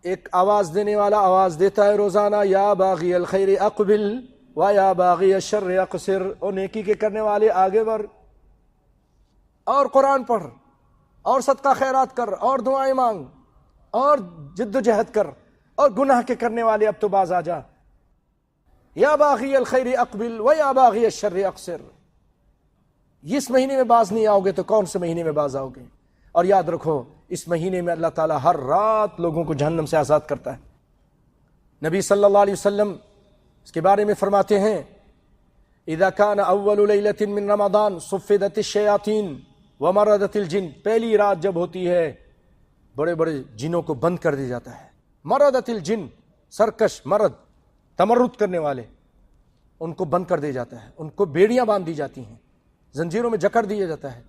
ایک آواز دینے والا آواز دیتا ہے روزانہ، یا باغی الخیر اقبل و یا باغی الشر اقصر، اور نیکی کے کرنے والے آگے بڑھ، اور قرآن پڑھ، اور صدقہ خیرات کر، اور دعائیں مانگ، اور جد و جہد کر، اور گناہ کے کرنے والے اب تو باز آ جا، یا باغی الخیر اقبل و یا باغی الشر اقصر۔ اس مہینے میں باز نہیں آؤ گے تو کون سے مہینے میں باز آؤ گے؟ اور یاد رکھو اس مہینے میں اللہ تعالیٰ ہر رات لوگوں کو جہنم سے آزاد کرتا ہے۔ نبی صلی اللہ علیہ وسلم اس کے بارے میں فرماتے ہیں، اذا كان اول لیلۃ من رمضان صفدت الشیاطین ومردت الجن، پہلی رات جب ہوتی ہے بڑے بڑے جنوں کو بند کر دیا جاتا ہے۔ مردت الجن، سرکش، مرد، تمرد کرنے والے، ان کو بند کر دیا جاتا ہے، ان کو بیڑیاں باندھ دی جاتی ہیں، زنجیروں میں جکڑ دیا جاتا ہے،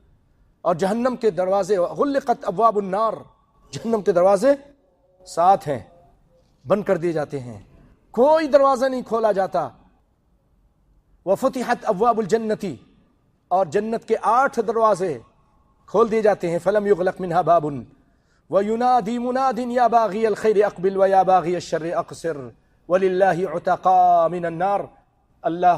اور جہنم کے دروازے، غلقت ابواب النار، جہنم کے دروازے 7 ہیں، بند کر دیے جاتے ہیں، کوئی دروازہ نہیں کھولا جاتا۔ وفتحت ابواب الجنتی، اور جنت کے 8 دروازے کھول دیے جاتے ہیں، فلم یغلق منها باب وینادی مناد یا باغی الخیر اقبل و یا باغی الشر اقصر وللہ عتقاء من النار۔ اللہ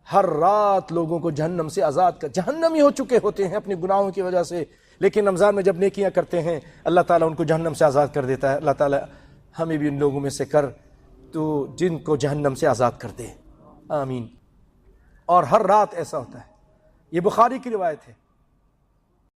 ہر رات لوگوں کو جہنم سے آزاد کر، جہنمی ہو چکے ہوتے ہیں اپنے گناہوں کی وجہ سے، لیکن رمضان میں جب نیکیاں کرتے ہیں اللہ تعالیٰ ان کو جہنم سے آزاد کر دیتا ہے۔ اللہ تعالیٰ ہمیں بھی ان لوگوں میں سے کر تو جن کو جہنم سے آزاد کر دے، آمین۔ اور ہر رات ایسا ہوتا ہے، یہ بخاری کی روایت ہے،